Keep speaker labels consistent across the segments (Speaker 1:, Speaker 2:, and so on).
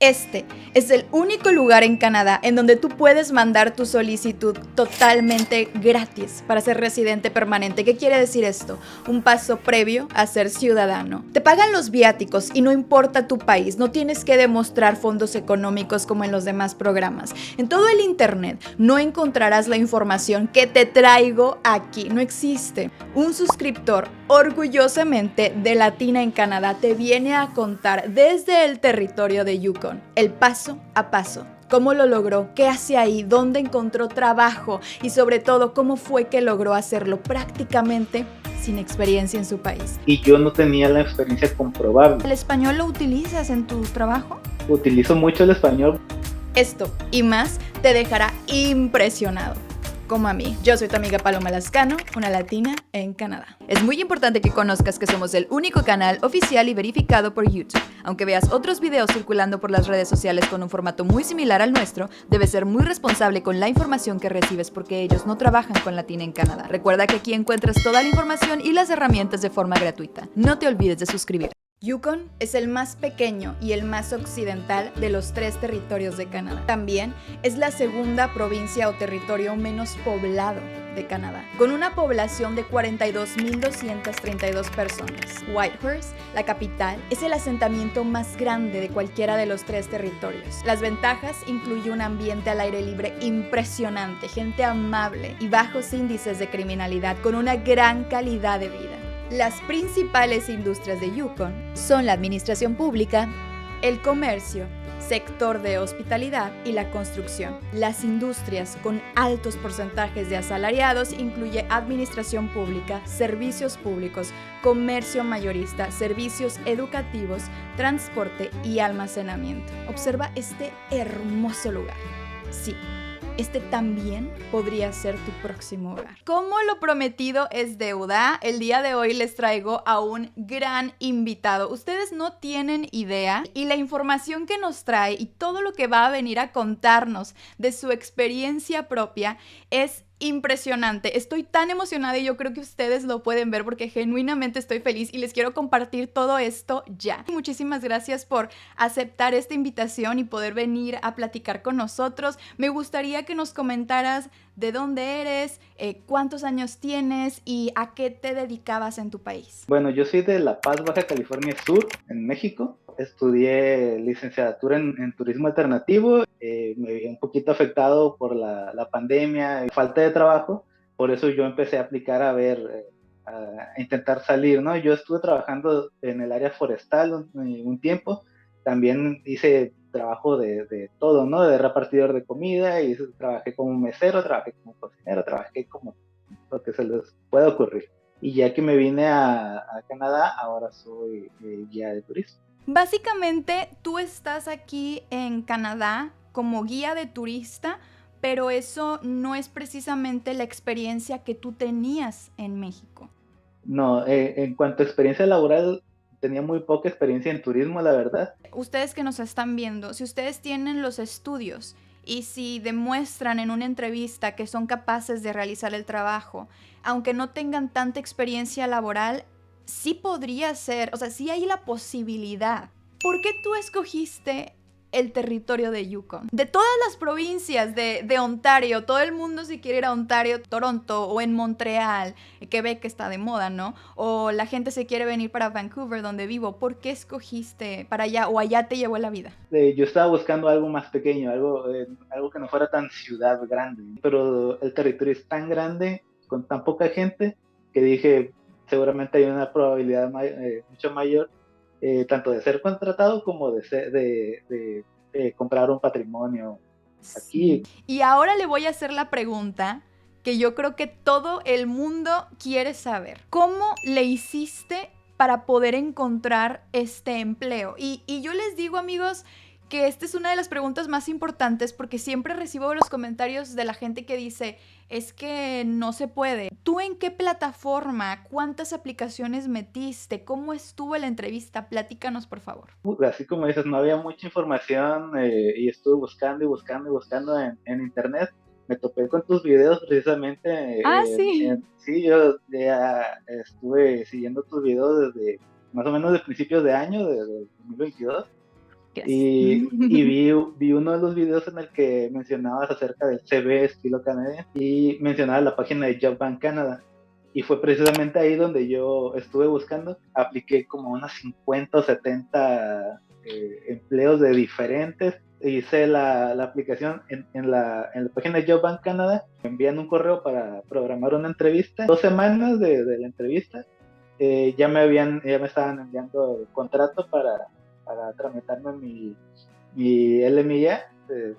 Speaker 1: Este es el único lugar en Canadá en donde tú puedes mandar tu solicitud totalmente gratis para ser residente permanente. ¿Qué quiere decir esto? Un paso previo a ser ciudadano. Te pagan los viáticos y no importa tu país, no tienes que demostrar fondos económicos como en los demás programas. En todo el internet no encontrarás la información que te traigo aquí, no existe. Un suscriptor orgullosamente de Latina en Canadá te viene a contar desde el territorio de Yukon el paso a paso. ¿Cómo lo logró? ¿Qué hace ahí? ¿Dónde encontró trabajo? Y sobre todo, ¿cómo fue que logró hacerlo prácticamente sin experiencia en su país?
Speaker 2: Y yo no tenía la experiencia comprobable.
Speaker 1: ¿El español lo utilizas en tu trabajo?
Speaker 2: Utilizo mucho el español.
Speaker 1: Esto y más te dejará impresionado. Como a mí. Yo soy tu amiga Paloma Lascano, una latina en Canadá. Es muy importante que conozcas que somos el único canal oficial y verificado por YouTube. Aunque veas otros videos circulando por las redes sociales con un formato muy similar al nuestro, debes ser muy responsable con la información que recibes porque ellos no trabajan con Latina en Canadá. Recuerda que aquí encuentras toda la información y las herramientas de forma gratuita. No te olvides de suscribirte. Yukon es el más pequeño y el más occidental de los 3 territorios de Canadá. También es la segunda provincia o territorio menos poblado de Canadá, con una población de 42,232 personas. Whitehorse, la capital, es el asentamiento más grande de cualquiera de los 3 territorios. Las ventajas incluyen un ambiente al aire libre impresionante, gente amable y bajos índices de criminalidad con una gran calidad de vida. Las principales industrias de Yukon son la administración pública, el comercio, sector de hospitalidad y la construcción. Las industrias con altos porcentajes de asalariados incluye administración pública, servicios públicos, comercio mayorista, servicios educativos, transporte y almacenamiento. Observa este hermoso lugar. Sí. Este también podría ser tu próximo hogar. Como lo prometido es deuda, el día de hoy les traigo a un gran invitado. Ustedes no tienen idea y la información que nos trae y todo lo que va a venir a contarnos de su experiencia propia es impresionante. Estoy tan emocionada y yo creo que ustedes lo pueden ver porque genuinamente estoy feliz y les quiero compartir todo esto ya. Muchísimas gracias por aceptar esta invitación y poder venir a platicar con nosotros. Me gustaría que nos comentaras de dónde eres, cuántos años tienes y a qué te dedicabas en tu país.
Speaker 2: Bueno, yo soy de La Paz, Baja California Sur, en México. Estudié licenciatura en turismo alternativo. Me vi un poquito afectado por la pandemia y falta de trabajo. Por eso yo empecé a aplicar a intentar salir, ¿no? Yo estuve trabajando en el área forestal un tiempo. También hice trabajo de todo, ¿no? De repartidor de comida, y trabajé como mesero, trabajé como cocinero, trabajé como lo que se les pueda ocurrir. Y ya que me vine a Canadá, ahora soy guía de turismo.
Speaker 1: Básicamente, tú estás aquí en Canadá como guía de turista, pero eso no es precisamente la experiencia que tú tenías en México.
Speaker 2: No, en cuanto a experiencia laboral, tenía muy poca experiencia en turismo, la verdad.
Speaker 1: Ustedes que nos están viendo, si ustedes tienen los estudios y si demuestran en una entrevista que son capaces de realizar el trabajo, aunque no tengan tanta experiencia laboral, sí podría ser, o sea, sí hay la posibilidad. ¿Por qué tú escogiste el territorio de Yukon? De todas las provincias de Ontario, todo el mundo si quiere ir a Ontario, Toronto o en Montreal, Quebec está de moda, ¿no? O la gente se quiere venir para Vancouver, donde vivo. ¿Por qué escogiste para allá o allá te llevó la vida?
Speaker 2: Yo estaba buscando algo más pequeño, algo que no fuera tan ciudad grande, pero el territorio es tan grande, con tan poca gente, que dije, seguramente hay una probabilidad mucho mayor, tanto de ser contratado como de comprar un patrimonio aquí.
Speaker 1: Y ahora le voy a hacer la pregunta que yo creo que todo el mundo quiere saber. ¿Cómo le hiciste para poder encontrar este empleo? Y yo les digo, amigos, que esta es una de las preguntas más importantes porque siempre recibo los comentarios de la gente que dice, es que no se puede. ¿Tú en qué plataforma? ¿Cuántas aplicaciones metiste? ¿Cómo estuvo la entrevista? Platícanos, por favor.
Speaker 2: Así como dices, no había mucha información, y estuve buscando y buscando y buscando en internet. Me topé con tus videos precisamente.
Speaker 1: Sí.
Speaker 2: Sí, yo ya estuve siguiendo tus videos desde más o menos de principios de año, de 2022.
Speaker 1: Gracias.
Speaker 2: Y vi uno de los videos en el que mencionabas acerca del CV estilo canadiense y mencionabas la página de Job Bank Canada. Y fue precisamente ahí donde yo estuve buscando. Apliqué como unas 50 o 70 empleos de diferentes. Hice la aplicación en la página de Job Bank Canada. Me envían un correo para programar una entrevista. 2 semanas de la entrevista ya me estaban enviando el contrato para tramitarme mi LMIA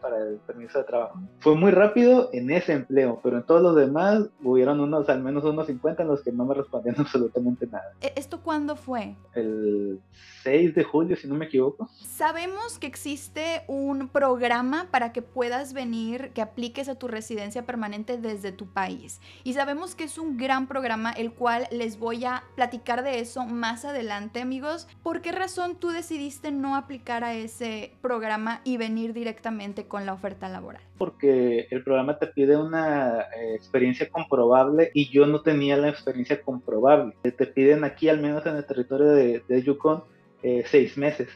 Speaker 2: para el permiso de trabajo. Fue muy rápido en ese empleo, pero en todos los demás hubieron al menos unos 50 en los que no me respondían absolutamente nada.
Speaker 1: ¿Esto cuándo fue?
Speaker 2: El 6 de julio, si no me equivoco.
Speaker 1: Sabemos que existe un programa para que puedas venir, que apliques a tu residencia permanente desde tu país. Y sabemos que es un gran programa, el cual les voy a platicar de eso más adelante, amigos. ¿Por qué razón tú decidiste no aplicar a ese programa y venir directamente con la oferta laboral?
Speaker 2: Porque el programa te pide una experiencia comprobable y yo no tenía la experiencia comprobable. Te piden aquí, al menos en el territorio de Yukon, 6 meses.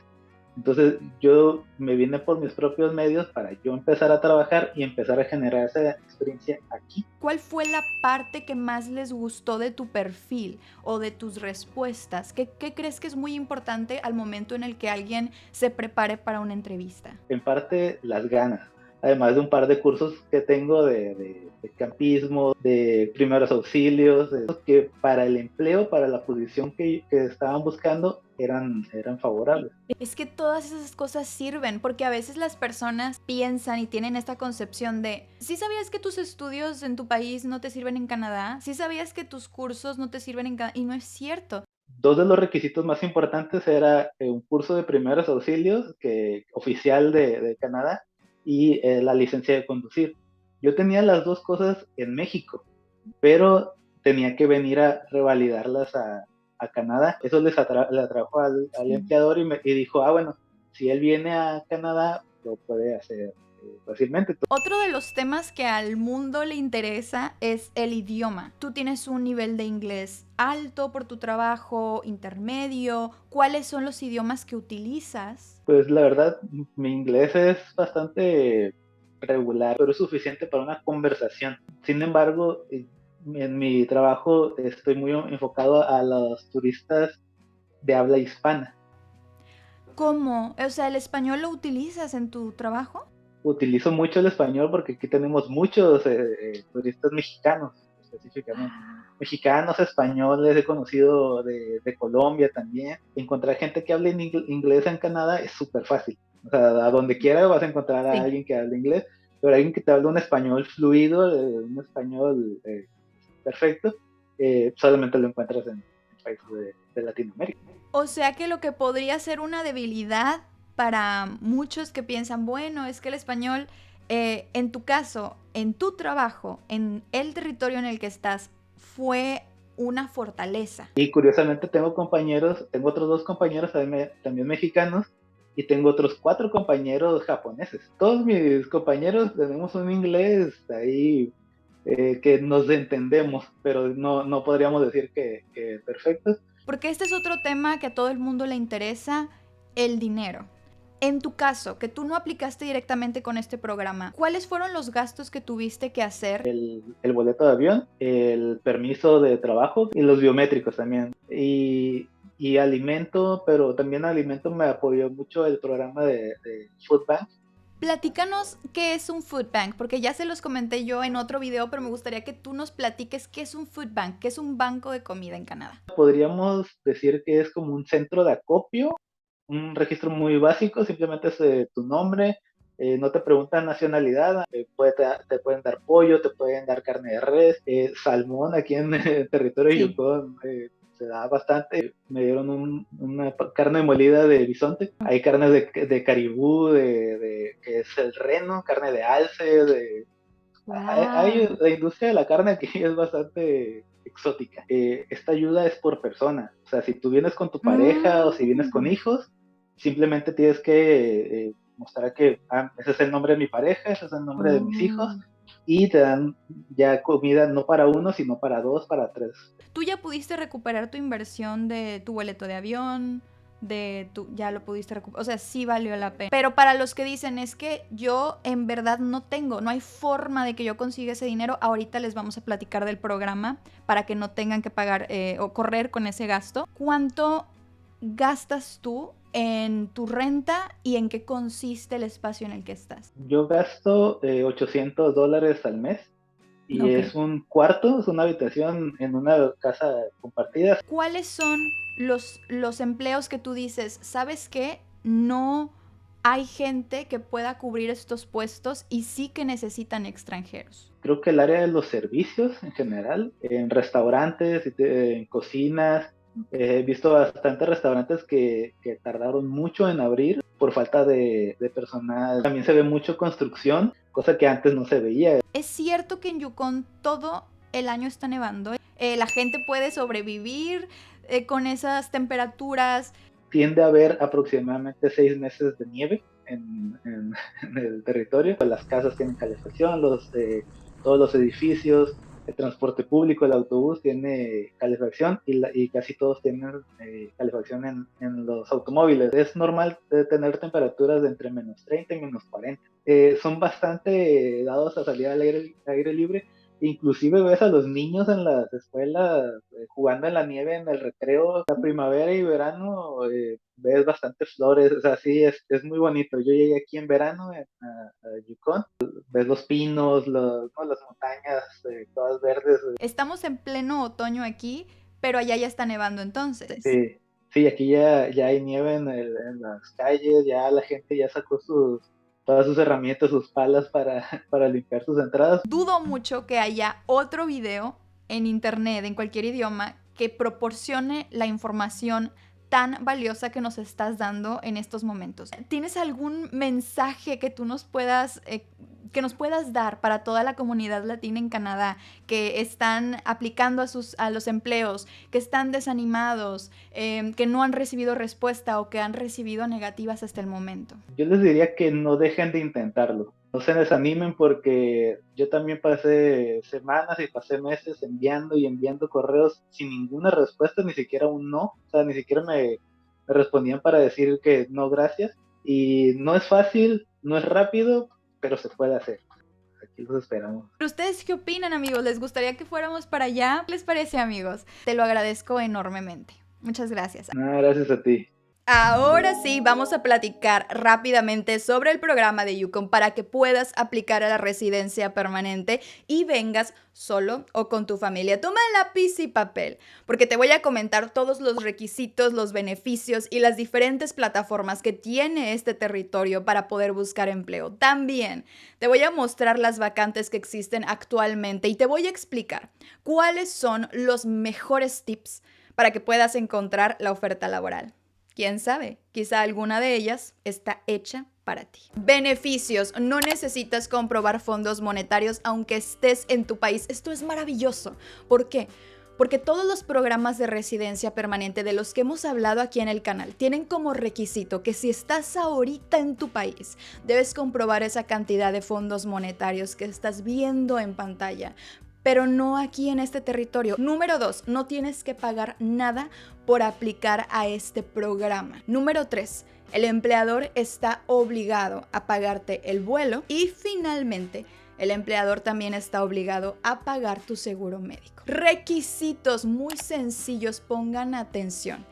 Speaker 2: Entonces yo me vine por mis propios medios para yo empezar a trabajar y empezar a generar esa experiencia aquí.
Speaker 1: ¿Cuál fue la parte que más les gustó de tu perfil o de tus respuestas? ¿Qué crees que es muy importante al momento en el que alguien se prepare para una entrevista?
Speaker 2: En parte, las ganas. Además de un par de cursos que tengo de campismo, de primeros auxilios, que para el empleo, para la posición que estaban buscando, eran favorables.
Speaker 1: Es que todas esas cosas sirven, porque a veces las personas piensan y tienen esta concepción de, ¿sí sabías que tus estudios en tu país no te sirven en Canadá? ¿Sí sabías que tus cursos no te sirven en Canadá? Y no es cierto.
Speaker 2: 2 de los requisitos más importantes era un curso de primeros auxilios oficial de Canadá y la licencia de conducir. Yo tenía las 2 cosas en México, pero tenía que venir a revalidarlas a Canadá. Eso le atrajo al empleador y dijo, bueno, si él viene a Canadá, lo puede hacer fácilmente.
Speaker 1: Otro de los temas que al mundo le interesa es el idioma. Tú tienes un nivel de inglés alto por tu trabajo, intermedio. ¿Cuáles son los idiomas que utilizas?
Speaker 2: Pues la verdad, mi inglés es bastante regular, pero es suficiente para una conversación. Sin embargo, en mi trabajo estoy muy enfocado a los turistas de habla hispana.
Speaker 1: ¿Cómo? O sea, ¿el español lo utilizas en tu trabajo?
Speaker 2: Utilizo mucho el español porque aquí tenemos muchos turistas mexicanos, específicamente. Mexicanos, españoles, he conocido de Colombia también. Encontrar gente que hable inglés en Canadá es súper fácil. O sea, a donde quiera vas a encontrar a alguien que hable inglés, pero alguien que te hable un español fluido, un español perfecto, solamente lo encuentras en países de Latinoamérica.
Speaker 1: O sea que lo que podría ser una debilidad para muchos que piensan, bueno, es que el español, en tu caso, en tu trabajo, en el territorio en el que estás, fue una fortaleza.
Speaker 2: Y curiosamente tengo otros 2 compañeros también mexicanos y tengo otros 4 compañeros japoneses. Todos mis compañeros tenemos un inglés ahí que nos entendemos, pero no podríamos decir que perfectos.
Speaker 1: Porque este es otro tema que a todo el mundo le interesa, el dinero. En tu caso, que tú no aplicaste directamente con este programa, ¿cuáles fueron los gastos que tuviste que hacer?
Speaker 2: El boleto de avión, el permiso de trabajo y los biométricos también. Y alimento, pero también alimento me apoyó mucho el programa de Food Bank.
Speaker 1: Platícanos qué es un food bank, porque ya se los comenté yo en otro video, pero me gustaría que tú nos platiques qué es un food bank, qué es un banco de comida en Canadá.
Speaker 2: Podríamos decir que es como un centro de acopio, un registro muy básico, simplemente es tu nombre, no te preguntan nacionalidad, te pueden dar pollo, te pueden dar carne de res, salmón aquí en el territorio de Yukon se da bastante. Me dieron una carne molida de bisonte, hay carnes de caribú, que es el reno, carne de alce,
Speaker 1: Wow.
Speaker 2: la industria de la carne aquí es bastante exótica. Esta ayuda es por persona. O sea, si tú vienes con tu pareja o si vienes con hijos, simplemente tienes que mostrar que ese es el nombre de mi pareja, ese es el nombre de mis hijos, y te dan ya comida no para uno, sino para 2, para 3.
Speaker 1: ¿Tú ya pudiste recuperar tu inversión de tu boleto de avión, ya lo pudiste recuperar, o sea, sí valió la pena. Pero para los que dicen, es que yo en verdad no hay forma de que yo consiga ese dinero, ahorita les vamos a platicar del programa para que no tengan que pagar o correr con ese gasto. ¿Cuánto gastas tú en tu renta y en qué consiste el espacio en el que estás?
Speaker 2: Yo gasto $800 al mes y
Speaker 1: Ok.
Speaker 2: es un cuarto, es una habitación en una casa compartida.
Speaker 1: ¿Cuáles son los empleos que tú dices, sabes qué? No hay gente que pueda cubrir estos puestos y sí que necesitan extranjeros.
Speaker 2: Creo que el área de los servicios en general, en restaurantes, en cocinas, he visto bastantes restaurantes que tardaron mucho en abrir por falta de personal. También se ve mucho construcción, cosa que antes no se veía.
Speaker 1: Es cierto que en Yukon todo el año está nevando. La gente puede sobrevivir con esas temperaturas.
Speaker 2: Tiende a haber aproximadamente 6 meses de nieve en el territorio. Las casas tienen calefacción, todos los edificios, el transporte público, el autobús tiene calefacción y casi todos tienen calefacción en los automóviles. Es normal tener temperaturas de entre menos 30 y menos 40. Son bastante dados a salir al aire libre. Inclusive ves a los niños en las escuelas jugando en la nieve en el recreo. La primavera y verano ves bastantes flores, o sea, sí, es muy bonito. Yo llegué aquí en verano a Yukon, ves los pinos, las montañas todas verdes.
Speaker 1: Estamos en pleno otoño aquí, pero allá ya está nevando entonces.
Speaker 2: Sí, sí, aquí ya hay nieve en las calles, ya la gente ya sacó todas sus herramientas, sus palas para limpiar sus entradas.
Speaker 1: Dudo mucho que haya otro video en internet, en cualquier idioma, que proporcione la información tan valiosa que nos estás dando en estos momentos. ¿Tienes algún mensaje que tú nos puedas dar para toda la comunidad latina en Canadá que están aplicando a los empleos, que están desanimados, que no han recibido respuesta o que han recibido negativas hasta el momento?
Speaker 2: Yo les diría que no dejen de intentarlo. No se desanimen porque yo también pasé semanas y pasé meses enviando y enviando correos sin ninguna respuesta, ni siquiera un no. O sea, ni siquiera me respondían para decir que no, gracias. Y no es fácil, no es rápido, pero se puede hacer. Aquí los esperamos.
Speaker 1: ¿Pero ustedes qué opinan, amigos? ¿Les gustaría que fuéramos para allá? ¿Qué les parece, amigos? Te lo agradezco enormemente. Muchas gracias.
Speaker 2: No, gracias a ti.
Speaker 1: Ahora sí, vamos a platicar rápidamente sobre el programa de Yukon para que puedas aplicar a la residencia permanente y vengas solo o con tu familia. Toma lápiz y papel, porque te voy a comentar todos los requisitos, los beneficios y las diferentes plataformas que tiene este territorio para poder buscar empleo. También te voy a mostrar las vacantes que existen actualmente y te voy a explicar cuáles son los mejores tips para que puedas encontrar la oferta laboral. ¿Quién sabe? Quizá alguna de ellas está hecha para ti. Beneficios. No necesitas comprobar fondos monetarios aunque estés en tu país. Esto es maravilloso. ¿Por qué? Porque todos los programas de residencia permanente de los que hemos hablado aquí en el canal tienen como requisito que si estás ahorita en tu país, debes comprobar esa cantidad de fondos monetarios que estás viendo en pantalla. Pero no aquí en este territorio. Número 2, no tienes que pagar nada por aplicar a este programa. Número 3, el empleador está obligado a pagarte el vuelo. Y finalmente, el empleador también está obligado a pagar tu seguro médico. Requisitos muy sencillos, pongan atención.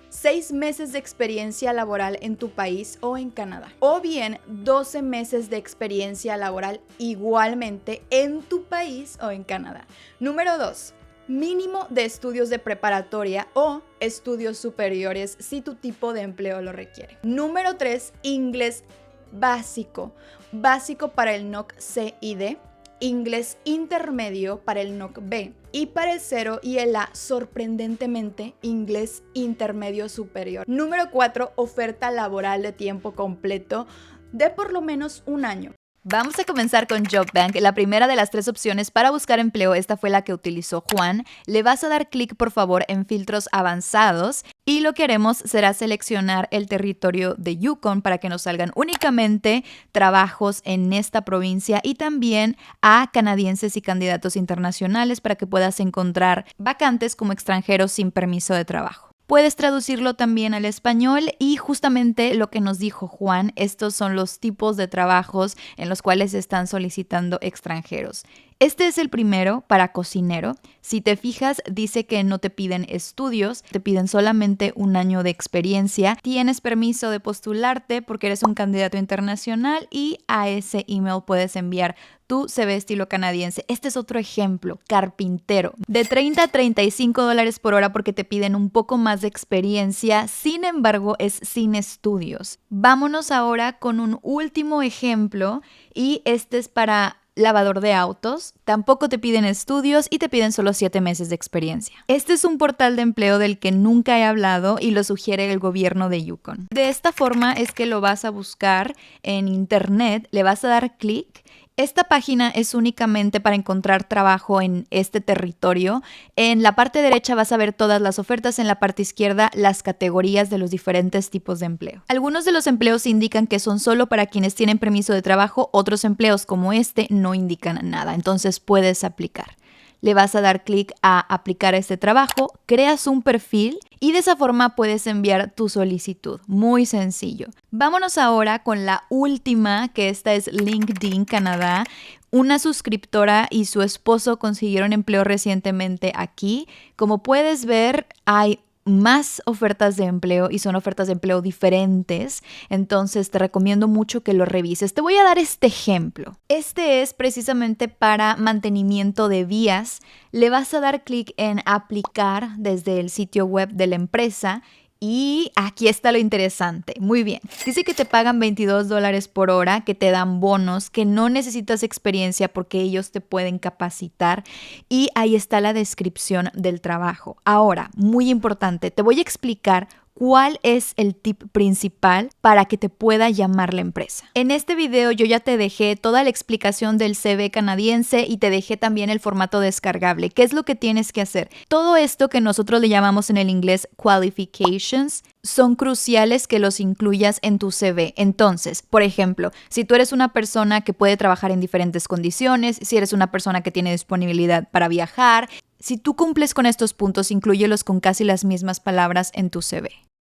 Speaker 1: 6 meses de experiencia laboral en tu país o en Canadá. O bien 12 meses de experiencia laboral igualmente en tu país o en Canadá. Número 2. Mínimo de estudios de preparatoria o estudios superiores si tu tipo de empleo lo requiere. Número 3. Inglés básico. Básico para el NOC C y D. Inglés intermedio para el NOC B y para el 0 y el A, sorprendentemente, inglés intermedio superior. Número 4, oferta laboral de tiempo completo de por lo menos un año. Vamos a comenzar con JobBank, la primera de las 3 opciones para buscar empleo. Esta fue la que utilizó Juan. Le vas a dar clic, por favor, en filtros avanzados y lo que haremos será seleccionar el territorio de Yukon para que nos salgan únicamente trabajos en esta provincia y también a canadienses y candidatos internacionales para que puedas encontrar vacantes como extranjeros sin permiso de trabajo. Puedes traducirlo también al español y justamente lo que nos dijo Juan, estos son los tipos de trabajos en los cuales se están solicitando extranjeros. Este es el primero para cocinero. Si te fijas, dice que no te piden estudios, te piden solamente 1 año de experiencia. Tienes permiso de postularte porque eres un candidato internacional y a ese email puedes enviar tu CV estilo canadiense. Este es otro ejemplo, carpintero. De 30 a 35 dólares por hora porque te piden un poco más de experiencia, sin embargo es sin estudios. Vámonos ahora con un último ejemplo y este es para lavador de autos, tampoco te piden estudios y te piden solo 7 meses de experiencia. Este es un portal de empleo del que nunca he hablado y lo sugiere el gobierno de Yukon. De esta forma es que lo vas a buscar en internet, le vas a dar clic. Esta página es únicamente para encontrar trabajo en este territorio. En la parte derecha vas a ver todas las ofertas, en la parte izquierda las categorías de los diferentes tipos de empleo. Algunos de los empleos indican que son solo para quienes tienen permiso de trabajo, otros empleos como este no indican nada, entonces puedes aplicar. Le vas a dar clic a aplicar a este trabajo, creas un perfil y de esa forma puedes enviar tu solicitud. Muy sencillo. Vámonos ahora con la última, que esta es LinkedIn Canadá. Una suscriptora y su esposo consiguieron empleo recientemente aquí. Como puedes ver, hay más ofertas de empleo y son ofertas de empleo diferentes, entonces te recomiendo mucho que lo revises. Te voy a dar este ejemplo. Este es precisamente para mantenimiento de vías. Le vas a dar clic en aplicar desde el sitio web de la empresa. Y aquí está lo interesante. Muy bien. Dice que te pagan 22 dólares por hora, que te dan bonos, que no necesitas experiencia porque ellos te pueden capacitar. Y ahí está la descripción del trabajo. Ahora, muy importante, te voy a explicar cuál es el tip principal para que te pueda llamar la empresa. En este video yo ya te dejé toda la explicación del CV canadiense y te dejé también el formato descargable. ¿Qué es lo que tienes que hacer? Todo esto que nosotros le llamamos en el inglés qualifications son cruciales que los incluyas en tu CV. Entonces, por ejemplo, si tú eres una persona que puede trabajar en diferentes condiciones, si eres una persona que tiene disponibilidad para viajar, si tú cumples con estos puntos, inclúyelos con casi las mismas palabras en tu CV.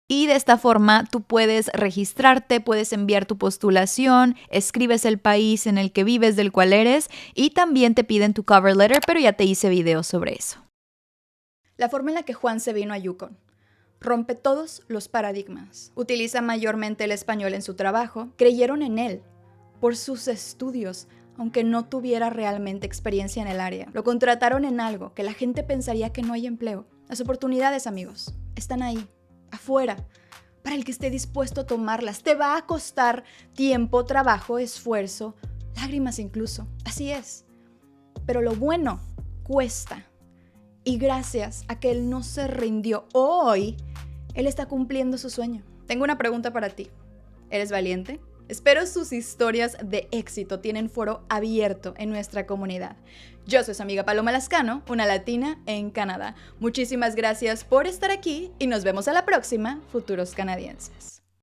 Speaker 1: Y de esta forma tú puedes registrarte, puedes enviar tu postulación, escribes el país en el que vives, del cual eres, y también te piden tu cover letter, pero ya te hice videos sobre eso.
Speaker 3: La forma en la que Juan se vino a Yukon rompe todos los paradigmas. Utiliza mayormente el español en su trabajo. Creyeron en él por sus estudios, aunque no tuviera realmente experiencia en el área. Lo contrataron en algo que la gente pensaría que no hay empleo. Las oportunidades, amigos, están ahí, afuera, para el que esté dispuesto a tomarlas. Te va a costar tiempo, trabajo, esfuerzo, lágrimas incluso. Así es. Pero lo bueno cuesta. Y gracias a que él no se rindió, hoy él está cumpliendo su sueño. Tengo una pregunta para ti. ¿Eres valiente? Espero sus historias de éxito tienen foro abierto en nuestra comunidad. Yo soy su amiga Paloma Lascano, una latina en Canadá. Muchísimas gracias por estar aquí y nos vemos a la próxima, futuros canadienses.